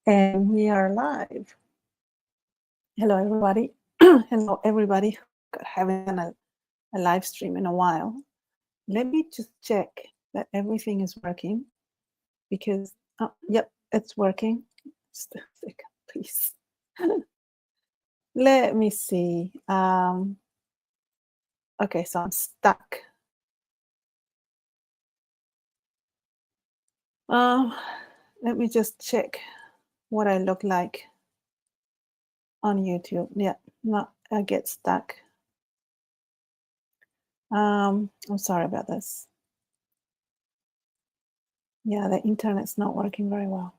And we are live. Hello, everybody. Hello, everybody. God, haven't done a live stream in a while. Let me just check that everything is working because, yep, it's working. Just a second, please. Let me see. Okay, so I'm stuck. Let me just check what I look like on YouTube. Yeah, no, I get stuck. I'm sorry about this. Yeah, the internet's not working very well.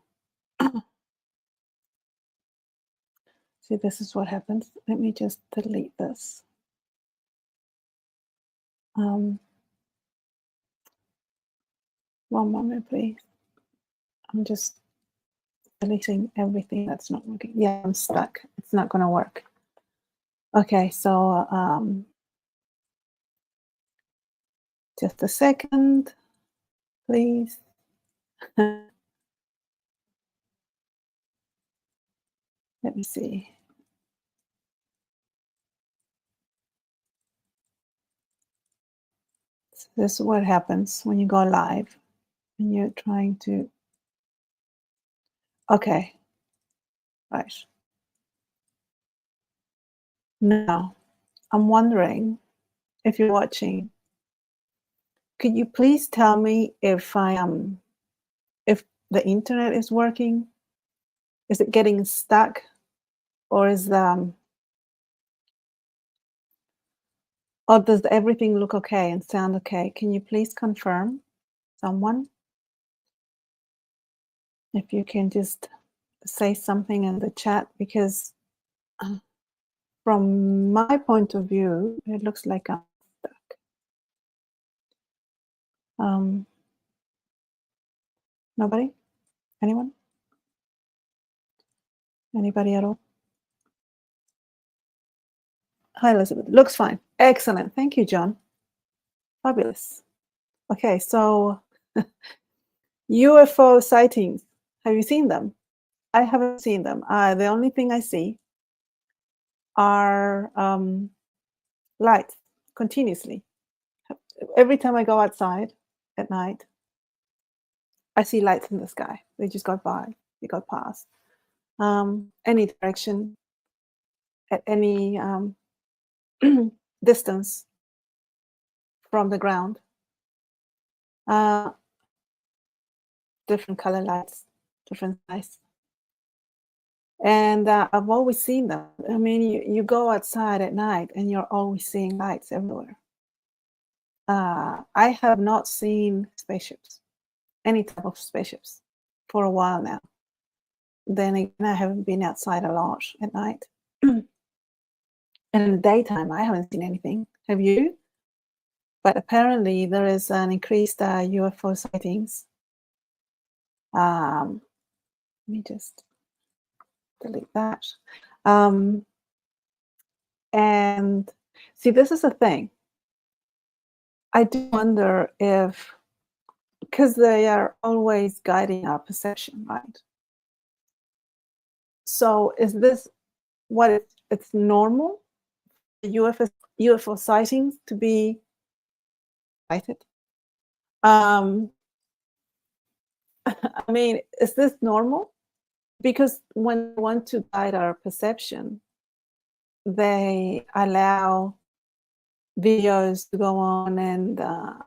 See, this is what happens. Let me just delete this. One moment, please. I'm just deleting everything that's not working. Yeah, I'm stuck. It's not going to work. Okay, so just a second, please. Let me see. So this is what happens when you go live and you're trying to. Okay, right. Now, I'm wondering if you're watching, could you please tell me if if the internet is working? Is it getting stuck, or is or does everything look okay and sound okay? Can you please confirm, someone? If you can just say something in the chat, because from my point of view, it looks like I'm stuck. Nobody? Anyone? Anybody at all? Hi, Elizabeth. Looks fine. Excellent. Thank you, John. Fabulous. Okay, so UFO sightings. Have you seen them? I haven't seen them. The only thing I see are lights continuously. Every time I go outside at night, I see lights in the sky. They just go by. They go past. Any direction, at any distance from the ground. Different color lights, different size. And I've always seen them. I mean, you go outside at night and you're always seeing lights everywhere. I have not seen spaceships, any type of spaceships, for a while now. Then again, I haven't been outside a lot at night. And in the daytime, I haven't seen anything. Have you? But apparently there is an increased UFO sightings. Let me just delete that. And see, this is the thing. I do wonder if, because they are always guiding our perception, right? So is this what it's normal, the UFO sightings to be sighted? I mean, is this normal? Because when they want to guide our perception, they allow videos to go on and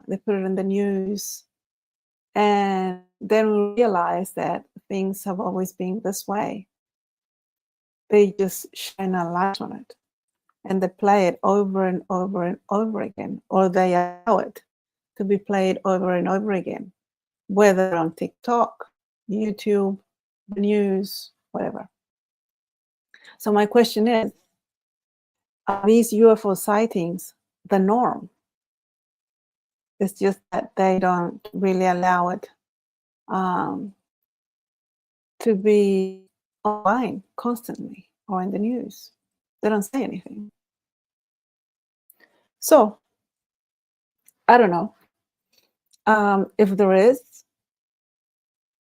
they put it in the news, and then we realize that things have always been this way. They just shine a light on it and they play it over and over and over again, or they allow it to be played over and over again, whether on TikTok, YouTube, the news, whatever. So my question is, are these UFO sightings the norm? It's just that they don't really allow it to be online constantly or in the news. They don't say anything. So I don't know. If there is,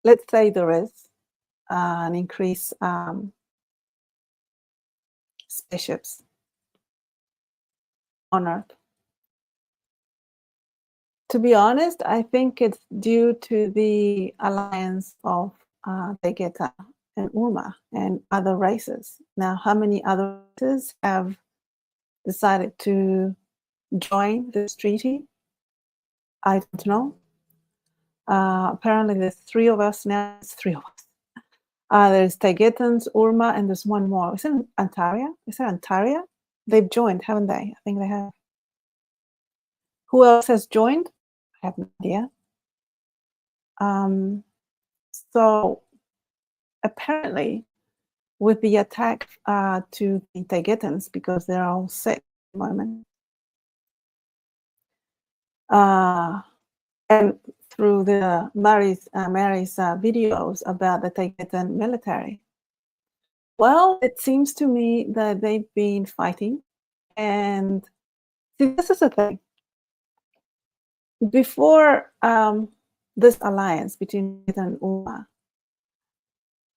let's say there is, and increase spaceships on Earth. To be honest, I think it's due to the alliance of Taygeta and Uma and other races. Now, how many other races have decided to join this treaty? I don't know. Apparently, there's 3 of us now. It's 3 of us. There's Taygetans, Urma, and there's one more. Is it Antaria? Is it Antaria? They've joined, haven't they? I think they have. Who else has joined? I have no idea. So apparently, with the attack to the Taygetans, because they're all sick at the moment, and through the Mary's videos about the Taygetan military, well, it seems to me that they've been fighting. And see, this is the thing. Before this alliance between Taygetan and Uma,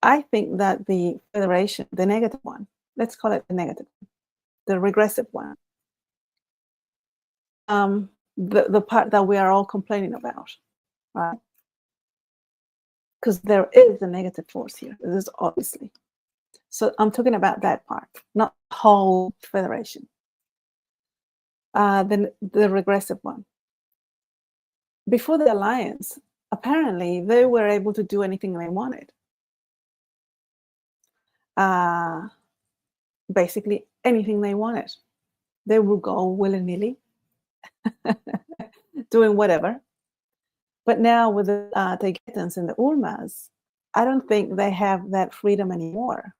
I think that the Federation, the negative one, let's call it the negative, the regressive one, the part that we are all complaining about, right? Because there is a negative force here. This is obviously. So I'm talking about that part, not the whole Federation. Then the regressive one. Before the alliance, apparently they were able to do anything they wanted. Basically anything they wanted. They would go willy-nilly, doing whatever. But now with the Taygetans and the Urmas, I don't think they have that freedom anymore.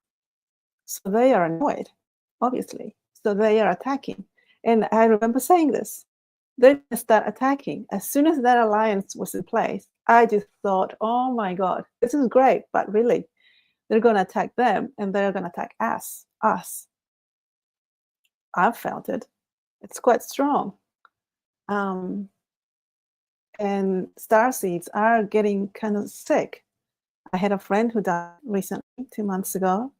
So they are annoyed, obviously. So they are attacking. And I remember saying this. They start attacking. As soon as that alliance was in place, I just thought, oh my God, this is great. But really, they're going to attack them and they're going to attack us. I've felt it. It's quite strong. And starseeds are getting kind of sick. I had a friend who died recently, 2 months ago.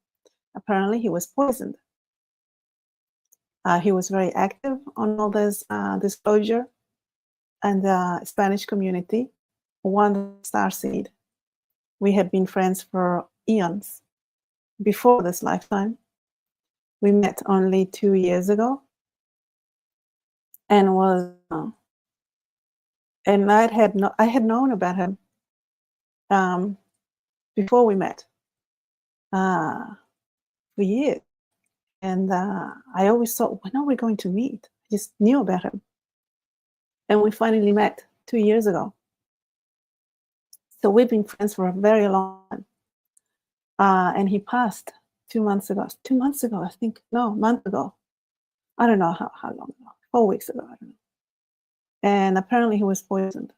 Apparently, he was poisoned. He was very active on all this disclosure and the Spanish community. One starseed. We had been friends for eons before this lifetime. We met only 2 years ago, and I had known about him before we met for years, and I always thought, when are we going to meet? I just knew about him, and we finally met 2 years ago. So we've been friends for a very long time, and he passed 2 months ago. 2 months ago, I think. No, a month ago. I don't know how long ago. 4 weeks ago, I don't know. And apparently he was poisoned.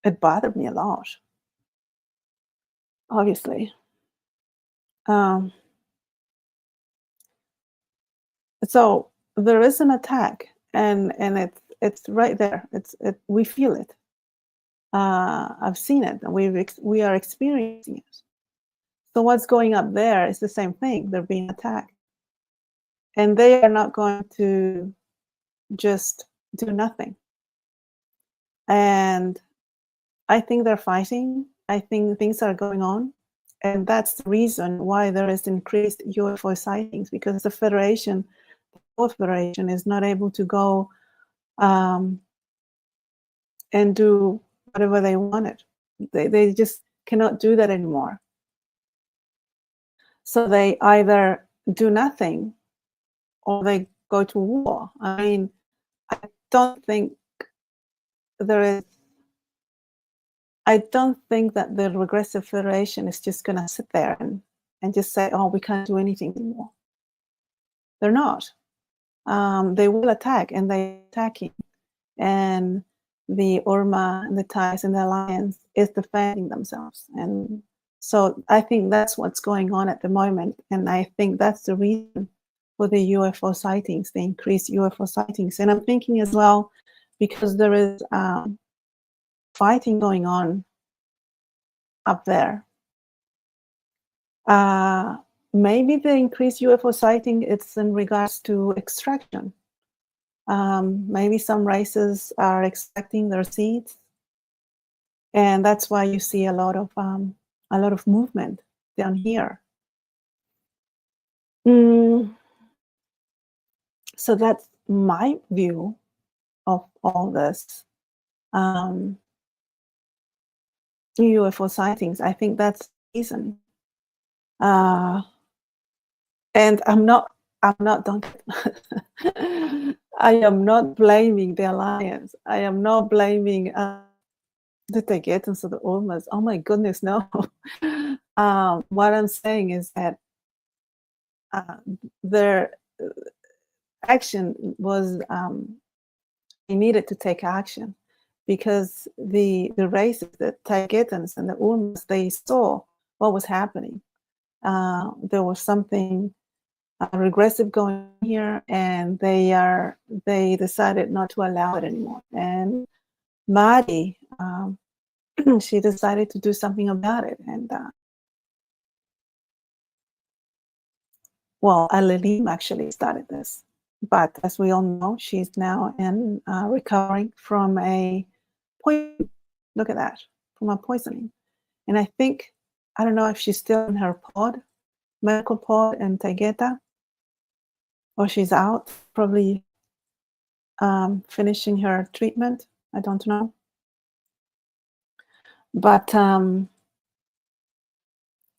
It bothered me a lot, obviously. So there is an attack, and it's right there. We feel it. I've seen it, and we are experiencing it. So what's going up there is the same thing. They're being attacked, and they are not going to just do nothing. And I think they're fighting. I think things are going on. And that's the reason why there is increased UFO sightings, because the Federation is not able to go and do whatever they wanted. They just cannot do that anymore. So they either do nothing or they go to war. I mean, I don't think that the regressive Federation is just going to sit there and just say, oh, we can't do anything anymore. They're not. They will attack, and they're attacking. And the Urma and the Thais and the Alliance is defending themselves. And so I think that's what's going on at the moment. And I think that's the reason for the UFO sightings, the increased UFO sightings. And I'm thinking as well, because there is fighting going on up there. Maybe the increased UFO sighting it's in regards to extraction. Maybe some races are extracting their seeds, and that's why you see a lot of movement down here. So that's my view of all this. UFO sightings. I think that's the reason. And I'm not, don't, I am not blaming the alliance. I am not blaming the Taygetaans or the Olmec. Oh my goodness, no. What I'm saying is that their action was, they needed to take action because the races, the Taygetaans and the Olmec, they saw what was happening. There was something regressive going here, and they decided not to allow it anymore. And Madi, she decided to do something about it. And well, Al-Alim actually started this, but as we all know, she's now in recovering from a poison. Look at that, from a poisoning. And I think, I don't know if she's still in her pod, medical pod in Taygeta, or she's out, probably finishing her treatment. I don't know. But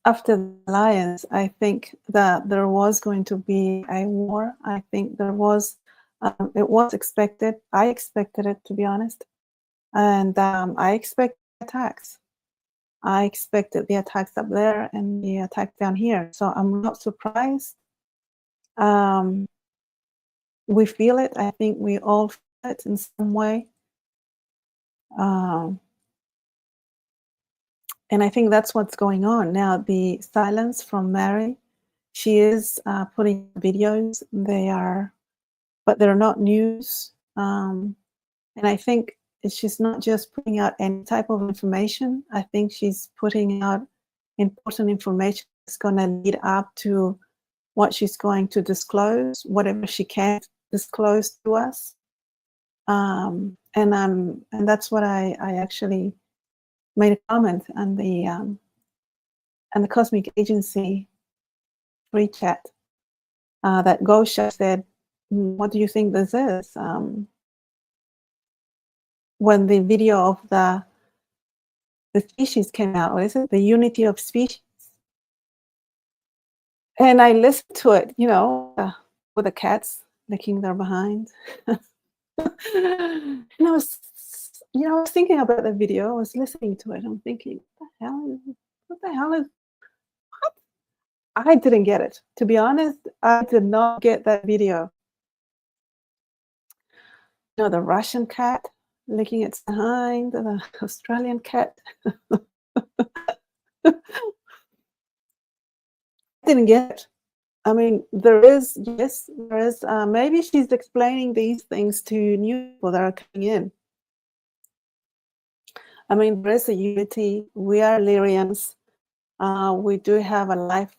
after the alliance, I think that there was going to be a war. I think there was, it was expected. I expected it, to be honest. And I expected attacks. I expected the attacks up there and the attack down here. So I'm not surprised. We feel it. I think we all feel it in some way. And I think that's what's going on now. The silence from Mary, she is putting videos. But they're not news. And I think she's not just putting out any type of information. I think she's putting out important information that's going to lead up to what she's going to disclose, whatever she can't disclose to us. And that's what I actually made a comment on the Cosmic Agency free chat that Gosha said, "What do you think this is?" When the video of the species came out, what is it? The Unity of Species. And I listened to it, with the cats licking their behind. And I was thinking about the video. I was listening to it. I'm thinking, what the hell is? What? I didn't get it. To be honest, I did not get that video. The Russian cat licking its behind, the Australian cat. I didn't get it. I mean, there is, maybe she's explaining these things to new people that are coming in. I mean, there is a unity. We are Lyrians. We do have a life.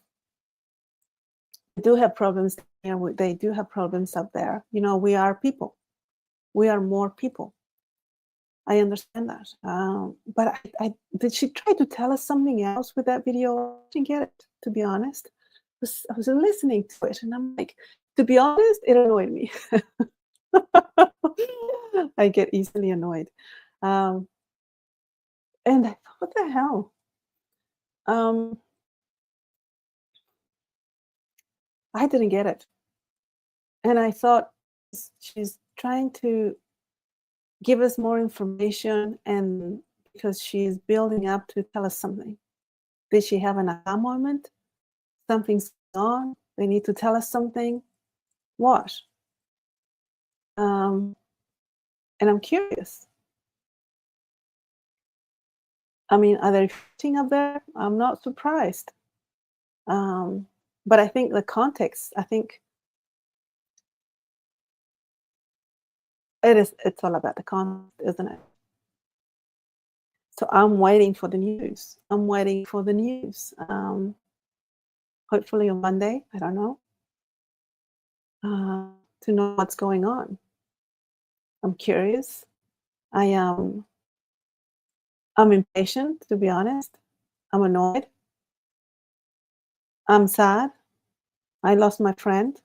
We do have problems here. They do have problems up there. We are people. We are more people. I understand that. But did she try to tell us something else with that video? I didn't get it, to be honest. I was listening to it, and I'm like, to be honest, it annoyed me. I get easily annoyed. And I thought, what the hell? I didn't get it. And I thought she's trying to give us more information, and because she's building up to tell us something. Did she have an aha moment? Something's going on. They need to tell us something. What? And I'm curious. I mean, are they shooting up there? I'm not surprised. But I think the context, it's all about the context, isn't it? So I'm waiting for the news. I'm waiting for the news. Hopefully on Monday, I don't know, to know what's going on. I'm curious. I am. I'm impatient, to be honest. I'm annoyed. I'm sad. I lost my friend.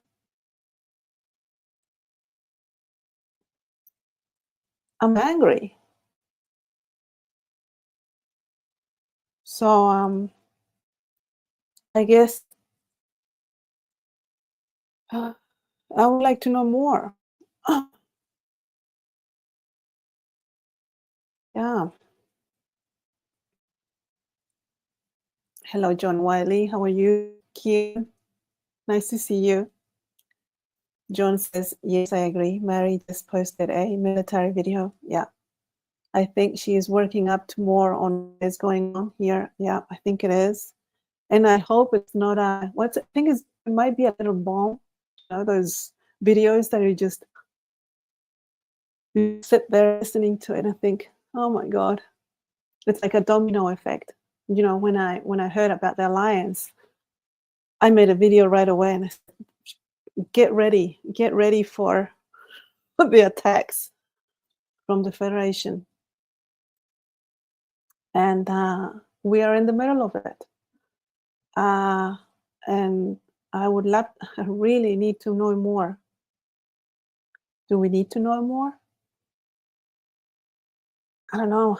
I'm angry. So I guess I would like to know more. Yeah. Hello, John Wiley. How are you? Kian, nice to see you. John says, yes, I agree. Mary just posted a military video. Yeah. I think she is working up to more on what is going on here. Yeah, I think it is. And I hope it's not I think it might be a little bomb. You know, those videos that you just you sit there listening to it and think, oh my God. It's like a domino effect. You know, when I heard about the alliance, I made a video right away and I said, get ready for the attacks from the Federation. And we are in the middle of it. And I would love, I really need to know more. Do we need to know more? I don't know.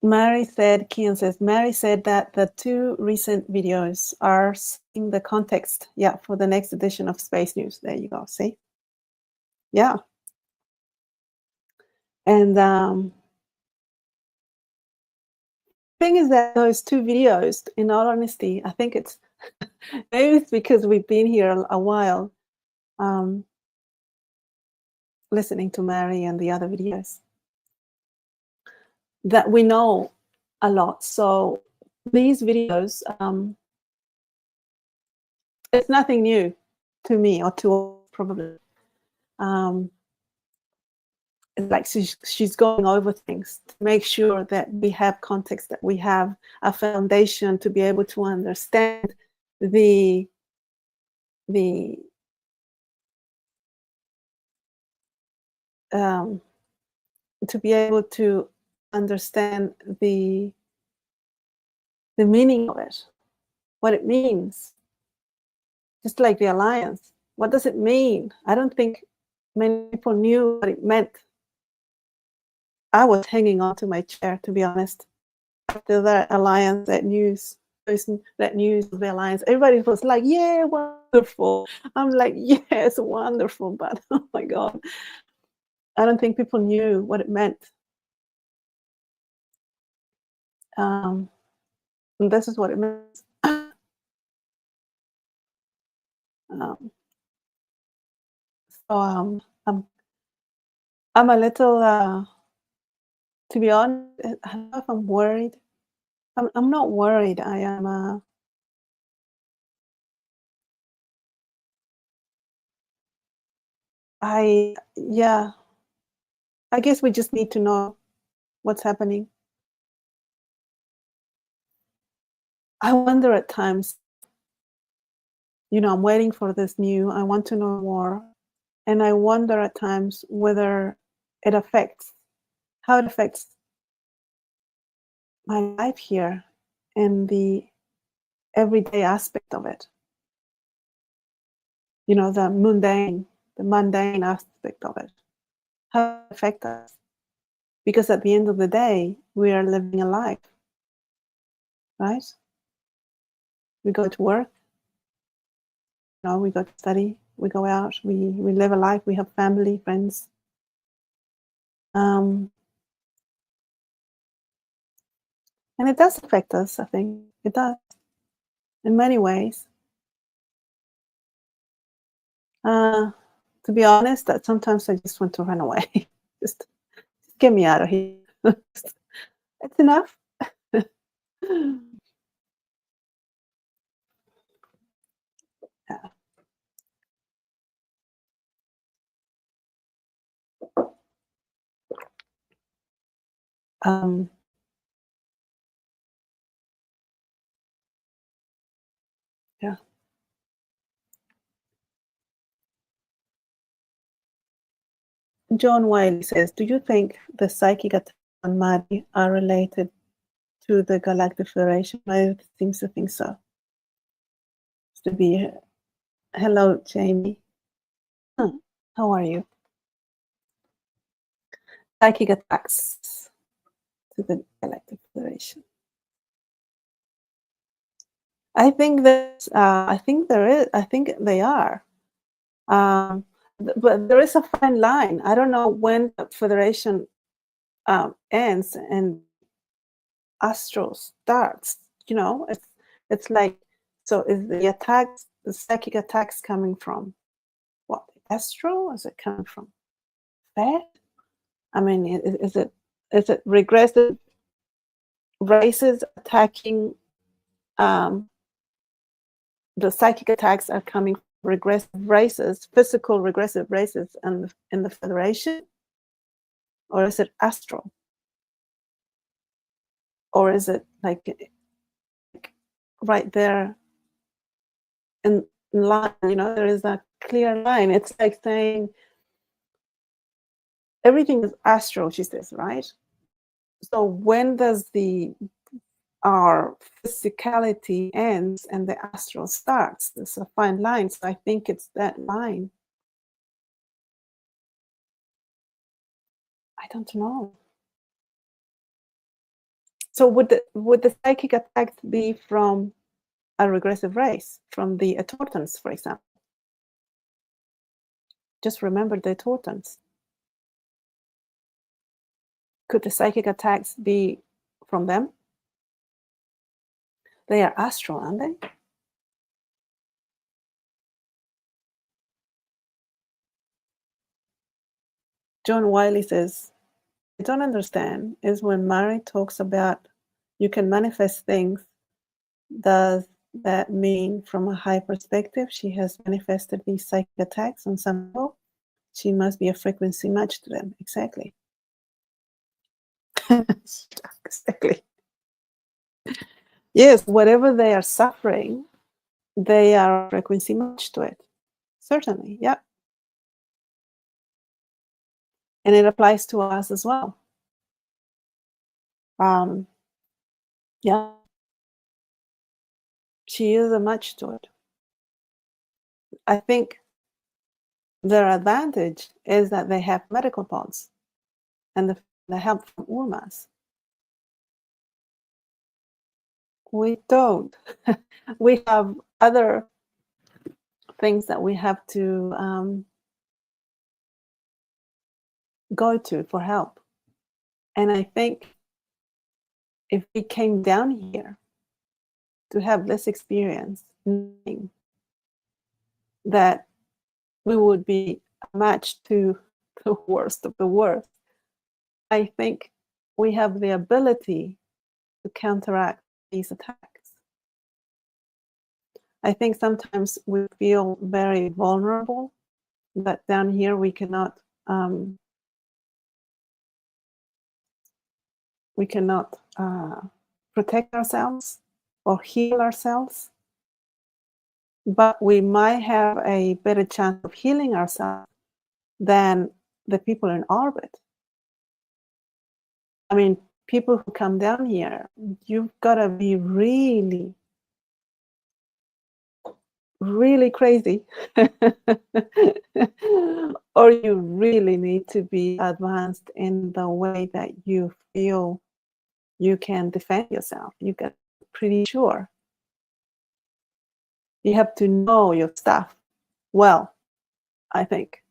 Mary said, Kian says, Mary said that the two recent videos are setting the context, yeah, for the next edition of Space News. There you go. See? Yeah. And thing is that those two videos, in all honesty, I think it's maybe it's because we've been here a while, listening to Mary and the other videos, that we know a lot. So these videos, it's nothing new to me or to probably. It's like she's going over things to make sure that we have context, that we have a foundation to be able to understand the um, to be able to understand the meaning of it, what it means. Just like the alliance, what does it mean? I don't think many people knew what it meant. I was hanging on to my chair, to be honest, after that alliance, that news of the alliance. Everybody was like, yeah, wonderful. I'm like, yes, wonderful, but oh my God, I don't think people knew what it meant. And this is what it means. So I'm a little, to be honest, I don't know if I'm worried. I'm not worried. I am. Yeah. I guess we just need to know what's happening. I wonder at times, I'm waiting for this new, I want to know more. And I wonder at times whether it affects, how it affects my life here and the everyday aspect of it. The mundane aspect of it. How it affects us. Because at the end of the day, we are living a life, right? We go to work, we go to study, we go out, we live a life, we have family, friends. And it does affect us, I think. It does, in many ways. To be honest, that sometimes I just want to run away. just get me out of here. It's enough. Yeah. Um, yeah. John Wiley says, "Do you think the psychic attacks on Maddie are related to the Galactic Federation?" I seems to think so. To be here. Hello, Jamie. How are you? Psychic attacks to the Galactic Federation. I think that I think there is. I think they are. But there is a fine line. I don't know when the Federation ends and Astro starts. It's like, so is the attacks, the psychic attacks, coming from what? Astro? Is it coming from Fed? I mean, is it regressive races attacking? The psychic attacks are coming from regressive races, physical regressive races, and in the Federation, or is it astral, or is it like right there in line? There is a clear line. It's like saying everything is astral. She says, right? So when does our physicality ends and the astral starts? There's a fine line. So I think it's that line. I don't know. So would the psychic attacks be from a regressive race, from the Ettortons, for example? Just remember the Ettortons. Could the psychic attacks be from them? They are astral, aren't they? John Wiley says, "I don't understand is when Mary talks about you can manifest things, does that mean from a high perspective she has manifested these psychic attacks on some level? She must be a frequency match to them." Exactly. Exactly. Yes, whatever they are suffering, they are a frequency match to it. Certainly, yeah. And it applies to us as well. Yeah, she is a match to it. I think their advantage is that they have medical pods and the help from Urmas. We don't. We have other things that we have to go to for help. And I think if we came down here to have this experience, knowing that we would be a match to the worst of the worst, I think we have the ability to counteract these attacks. I think sometimes we feel very vulnerable, that down here we cannot protect ourselves or heal ourselves, but we might have a better chance of healing ourselves than the people in orbit. I mean, people who come down here, you've got to be really, really crazy, or you really need to be advanced in the way that you feel you can defend yourself. You get pretty sure. You have to know your stuff well, I think,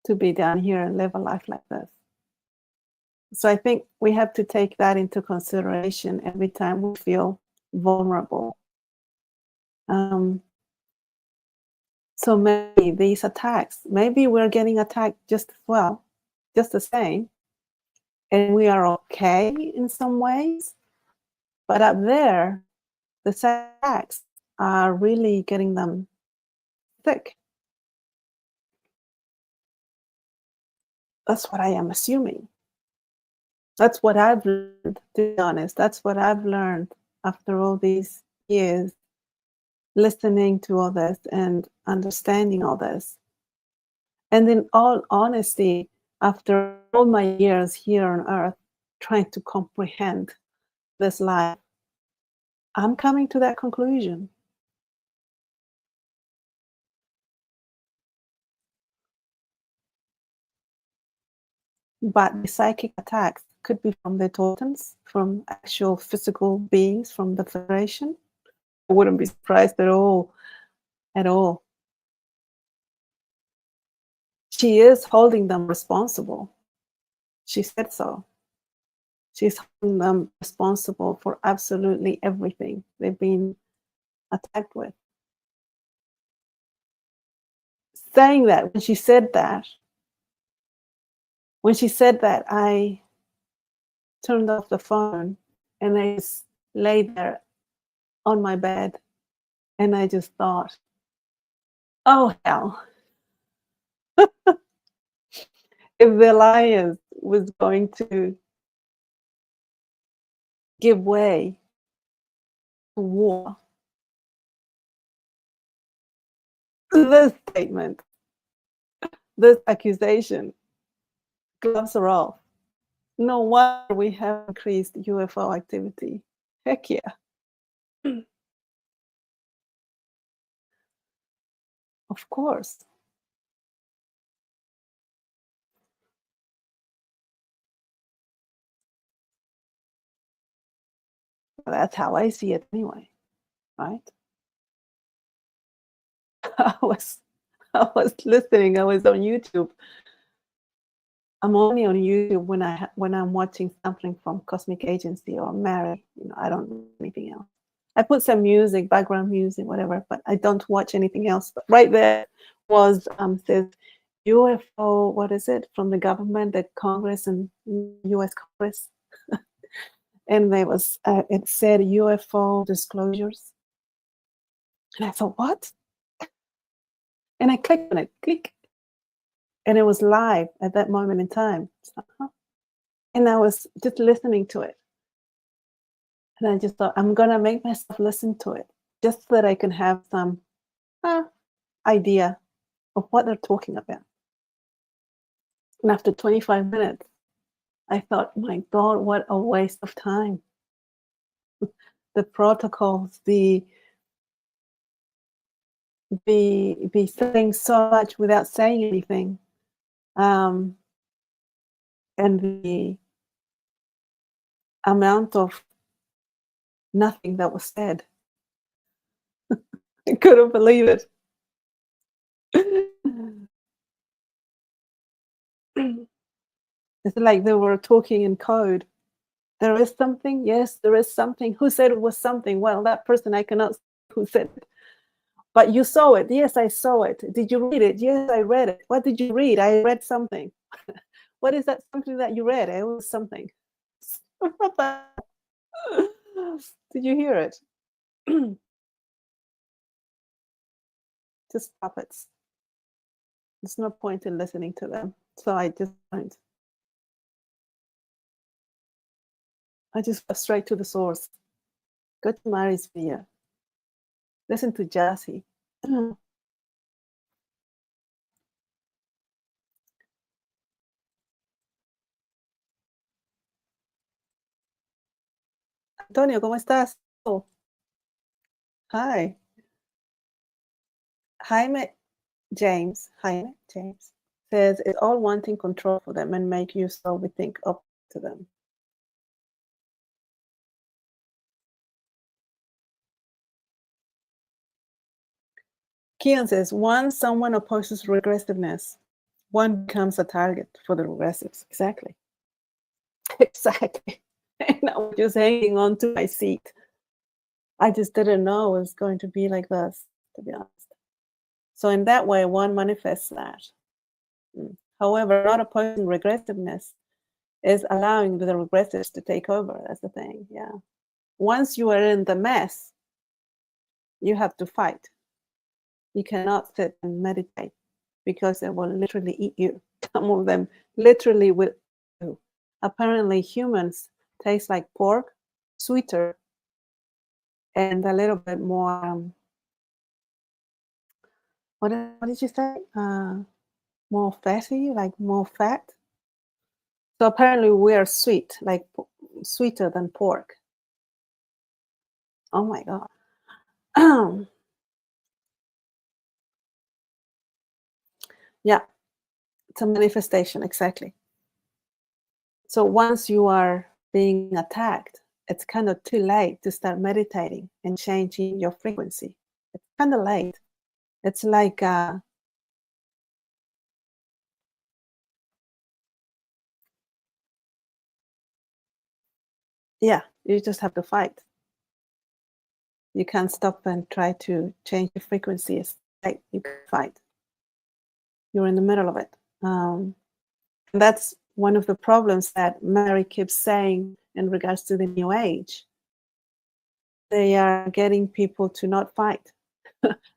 to be down here and live a life like this. So I think we have to take that into consideration every time we feel vulnerable. So maybe these attacks, maybe we're getting attacked just as well, just the same, and we are okay in some ways, but up there, the attacks are really getting them sick. That's what I am assuming. That's what I've learned, to be honest. That's what I've learned after all these years listening to all this and understanding all this. And in all honesty, after all my years here on earth trying to comprehend this life, I'm coming to that conclusion. But the psychic attacks could be from the totems, from actual physical beings from the Federation. I wouldn't be surprised at all. At all. She is holding them responsible. She said so. She's holding them responsible for absolutely everything they've been attacked with. Saying that, when she said that, I turned off the phone and I just lay there on my bed and I just thought, oh hell. If the alliance was going to give way to war, this statement, this accusation, gloves are off. No wonder we have increased UFO activity. Heck yeah. Of course. That's how I see it anyway, right? I was listening. I was on YouTube. I'm only on YouTube when I'm watching something from Cosmic Agency or Mary. I don't do anything else. I put some music, background music, whatever, but I don't watch anything else. But right there was says UFO. What is it from the government, the Congress and U.S. Congress, and there was it said UFO disclosures, and I thought, what? And I clicked on it, click, and it was live at that moment in time. And I was just listening to it. And I just thought, I'm going to make myself listen to it just so that I can have some idea of what they're talking about. And after 25 minutes, I thought, my God, what a waste of time. The protocols, the saying so much without saying anything. And the amount of nothing that was said. I couldn't believe it. It's like they were talking in code. There is something. Yes, there is something. Who said it was something? Well, that person I cannot say who said it. But you saw it. Yes, I saw it. Did you read it? Yes, I read it. What did you read? I read something. What is that something that you read? It was something. Did you hear it? Just puppets. There's no point in listening to them. So I just don't. I just go straight to the source. Go to Mary's video. Listen to Jassy. Antonio, ¿cómo estás? Oh. Hi. Jaime James says it's all wanting control for them and make you so we think up to them. Kian says, once someone opposes regressiveness, one becomes a target for the regressives. Exactly. Exactly. And I was just hanging on to my seat. I just didn't know it was going to be like this, to be honest. So in that way, one manifests that. However, not opposing regressiveness is allowing the regressives to take over. That's the thing, yeah. Once you are in the mess, you have to fight. You cannot sit and meditate because they will literally eat you. Some of them literally will eat you. apparently humans taste like pork, sweeter, and a little bit more. What did you say? More fatty, like more fat. So apparently we are sweet, like sweeter than pork. Oh my god. Yeah, it's a manifestation, exactly. So once you are being attacked, it's kind of too late to start meditating and changing your frequency. It's kind of late. It's like, yeah, you just have to fight. You can't stop and try to change your frequency. It's like you can fight. You're in the middle of it. And that's one of the problems that Mary keeps saying in regards to the New Age. They are getting people to not fight.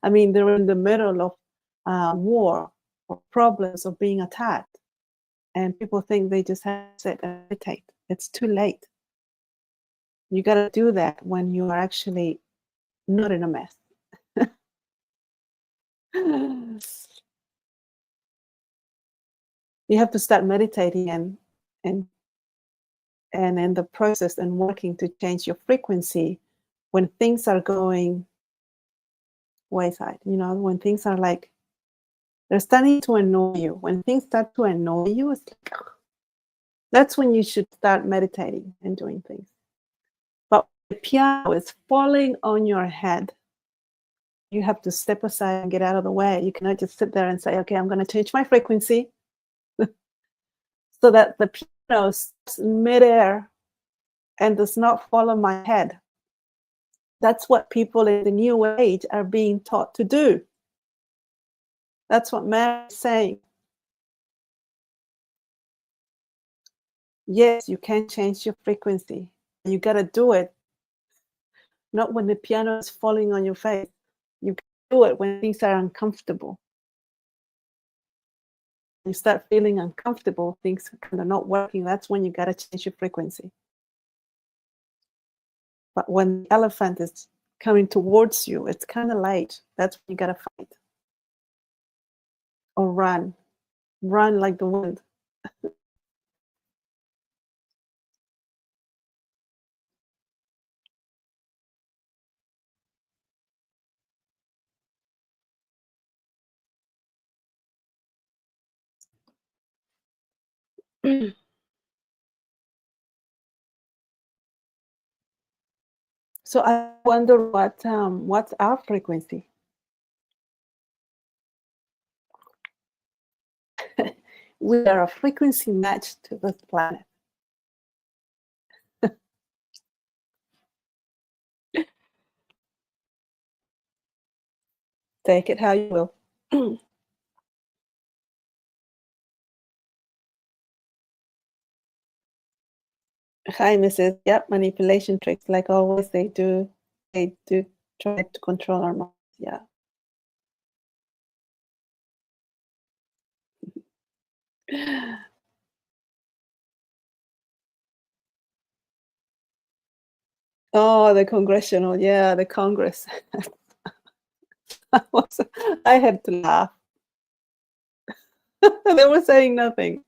I mean, they're in the middle of war or problems of being attacked. And people think they just have to sit and meditate. It's too late. You got to do that when you are actually not in a mess. You have to start meditating and and in the process and working to change your frequency when things are going wayside, when things are like they're starting to annoy you. When things start to annoy you, it's like that's when you should start meditating and doing things. But the piano is falling on your head. You have to step aside and get out of the way. You cannot just sit there and say, okay, I'm going to change my frequency so that the piano stops midair and does not fall on my head. That's what people in the New Age are being taught to do. That's what Mary is saying. Yes, you can change your frequency. You got to do it. Not when the piano is falling on your face. You can do it when things are uncomfortable. You start feeling uncomfortable, things are kind of not working. That's when you got to change your frequency. But when the elephant is coming towards you, it's kind of late. That's when you got to fight. Or run. Run like the wind. So I wonder what's our frequency? We are a frequency match to this planet. Take it how you will. Hi, Mrs. Yep, manipulation tricks, like always. They do try to control our minds. Yeah. Oh, the congressional, yeah, the Congress. I had to laugh. They were saying nothing.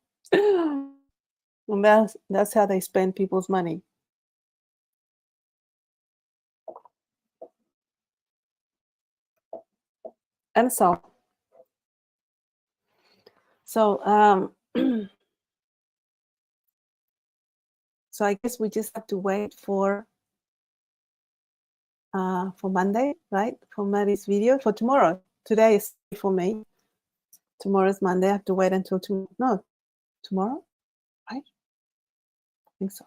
And that's how they spend people's money. And so so I guess we just have to wait for Monday, right? For Mary's video for tomorrow. Today is for me. Tomorrow's Monday. I have to wait until tomorrow, right? I think so.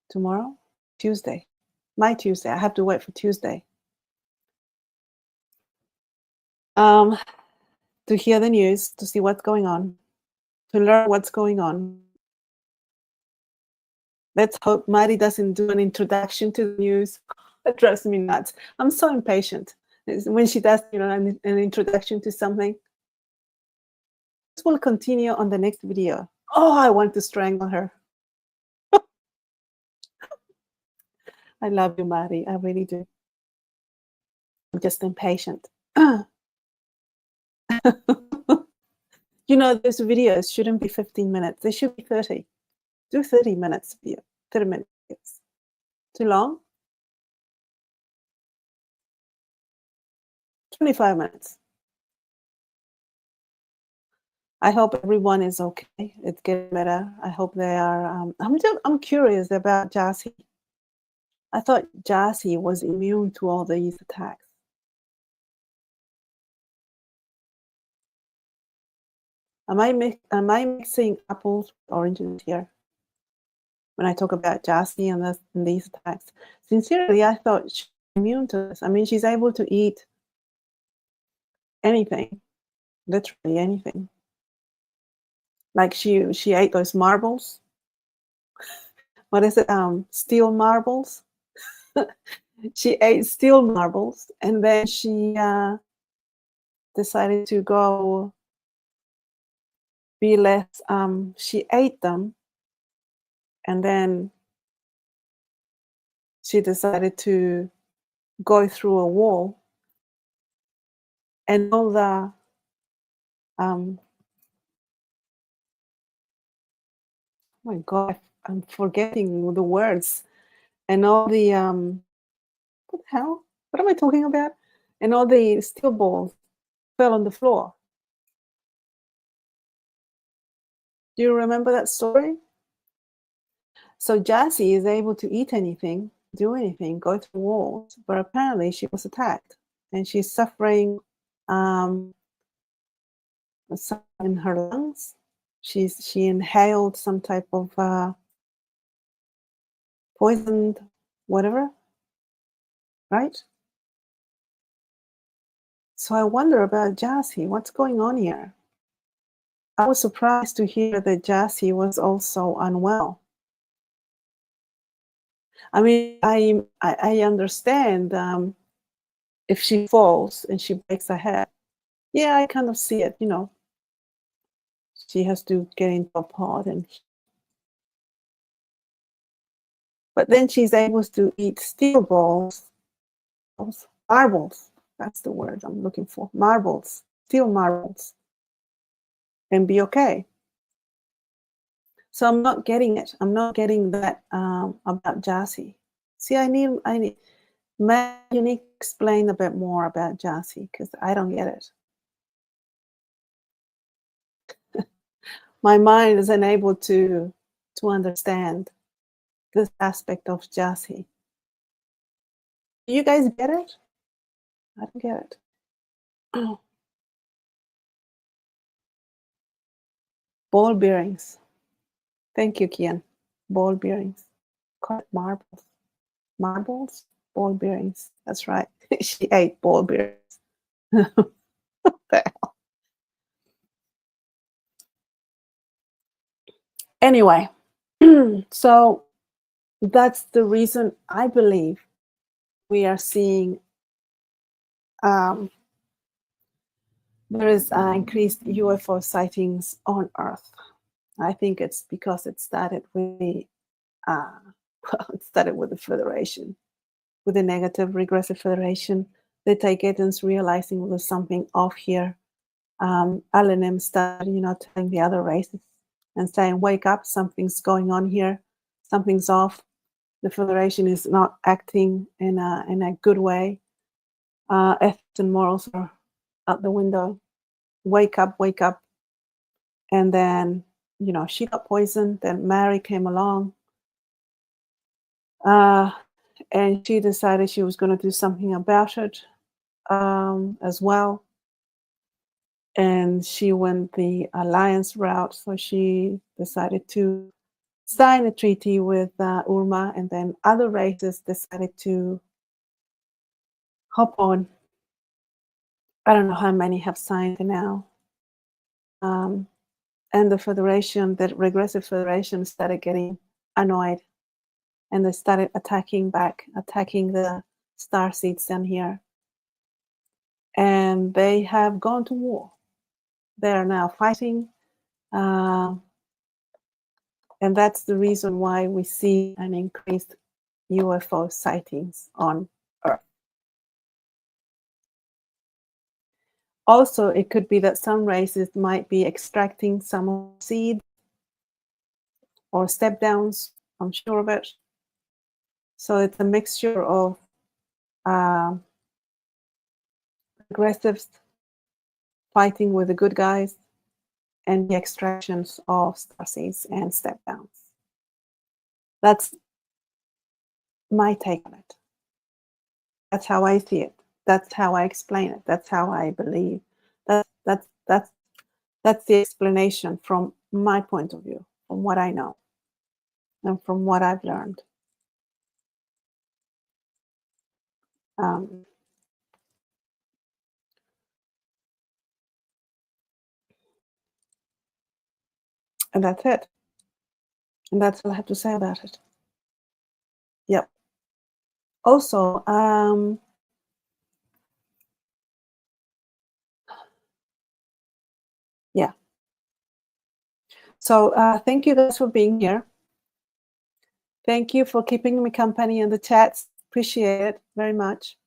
Tomorrow, Tuesday, my Tuesday. I have to wait for Tuesday. To hear the news, to see what's going on, to learn what's going on. Let's hope Mari doesn't do an introduction to the news. That drives me nuts. I'm so impatient. When she does, an introduction to something, this will continue on the next video. Oh, I want to strangle her. I love you, Mari. I really do. I'm just impatient. You know, those videos shouldn't be 15 minutes. They should be 30. Do 30 minutes video, 30 minutes. Too long? 25 minutes. I hope everyone is okay. It's getting better. I hope they are. I'm curious about Jassy. I thought Jassy was immune to all these attacks. Am I mixing apples with oranges here when I talk about Jassy and these attacks? Sincerely, I thought she's immune to this. I mean, she's able to eat anything, literally anything. Like she ate those marbles. What is it? Steel marbles. She ate steel marbles, and then she decided to go be less. She ate them, and then she decided to go through a wall, and all the oh my God, I'm forgetting the words, and all the what the hell? What am I talking about? And all the steel balls fell on the floor. Do you remember that story? So Jassy is able to eat anything, do anything, go through walls, but apparently she was attacked, and she's suffering in her lungs. She inhaled some type of poisoned whatever, right? So I wonder about Jassy. What's going on here? I was surprised to hear that Jassy was also unwell. I mean, I understand if she falls and she breaks her head. Yeah, I kind of see it, you know. She has to get into a pod, but then she's able to eat steel balls, marbles. That's the word I'm looking for. Marbles, steel marbles, and be okay. So I'm not getting it. I'm not getting that about Jassy. See, I need. Matt, you need to explain a bit more about Jassy because I don't get it. My mind is unable to understand this aspect of Jassy. Do you guys get it? I don't get it. Ball bearings. Thank you, Kian. Ball bearings. Called marbles. Marbles? Ball bearings. That's right. She ate ball bearings. What the hell? Anyway, so that's the reason I believe we are seeing there is increased UFO sightings on Earth. I think it's because it started with the it started with the Federation, with the negative regressive Federation. The Taigetans realizing there's something off here. Alanim started, telling the other races and saying, "Wake up! Something's going on here. Something's off. The Federation is not acting in a good way. Ethics and morals are out the window. Wake up! Wake up!" And then, she got poisoned. Then Mary came along, and she decided she was going to do something about it as well. And she went the alliance route. So she decided to sign a treaty with Urma, and then other races decided to hop on. I don't know how many have signed now. And the Federation, the regressive Federation, started getting annoyed, and they started attacking the star seeds down here. And they have gone to war. They are now fighting. And that's the reason why we see an increased UFO sightings on Earth. Also, it could be that some races might be extracting some seeds or step downs. I'm sure of it. So it's a mixture of aggressives fighting with the good guys and the extractions of starseeds and step downs. That's my take on it. That's how I see it. That's how I explain it. That's how I believe. That's the explanation from my point of view, from what I know, and from what I've learned. And that's it. And that's all I have to say about it. Yep. Also, yeah. So thank you guys for being here. Thank you for keeping me company in the chats. Appreciate it very much.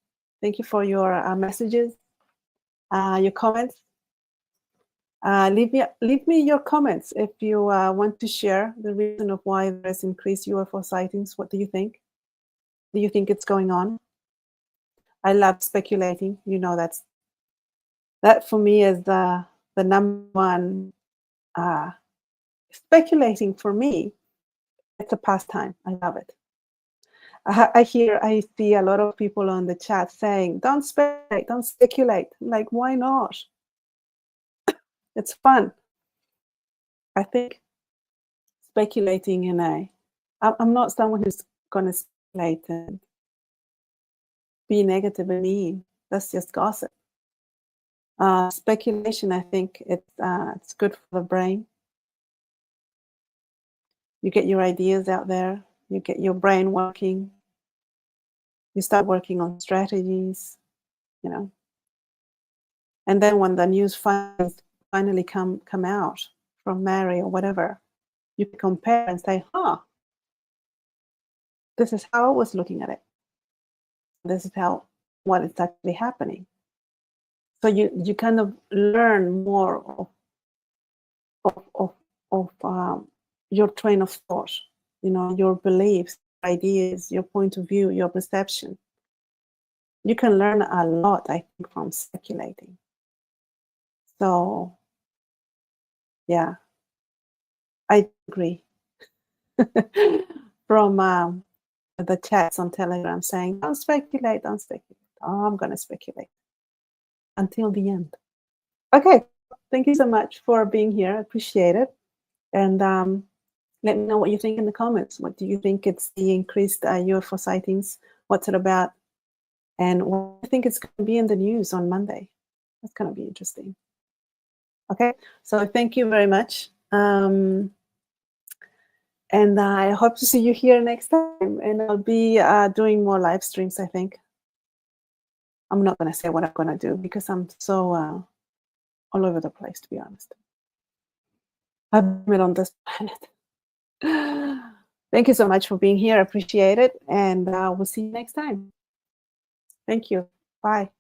Thank you for your messages, your comments. Leave me your comments if you want to share the reason of why there's increased UFO sightings. What do you think? Do you think it's going on? I love speculating. You know, that for me is the number one. Speculating for me, it's a pastime. I love it. I see a lot of people on the chat saying, "Don't speculate, don't speculate." Like, why not? It's fun. I think speculating I'm not someone who's going to speculate and be negative and mean. That's just gossip. Speculation, I think it's good for the brain. You get your ideas out there. You get your brain working. You start working on strategies, you know. And then when the news finally come out from Mary or whatever, you can compare and say, this is how I was looking at it. This is what is actually happening. So you kind of learn more of your train of thought, you know, your beliefs, ideas, your point of view, your perception. You can learn a lot, I think, from speculating. So, yeah, I agree. From the chats on Telegram saying, don't speculate, don't speculate. Oh, I'm going to speculate until the end. Okay, thank you so much for being here. I appreciate it. And let me know what you think in the comments. What do you think it's the increased UFO sightings? What's it about? And what do you think it's going to be in the news on Monday? That's going to be interesting. Okay, so thank you very much. And I hope to see you here next time. And I'll be doing more live streams, I think. I'm not going to say what I'm going to do because I'm so all over the place, to be honest. I've been on this planet. Thank you so much for being here. I appreciate it. And we'll see you next time. Thank you. Bye.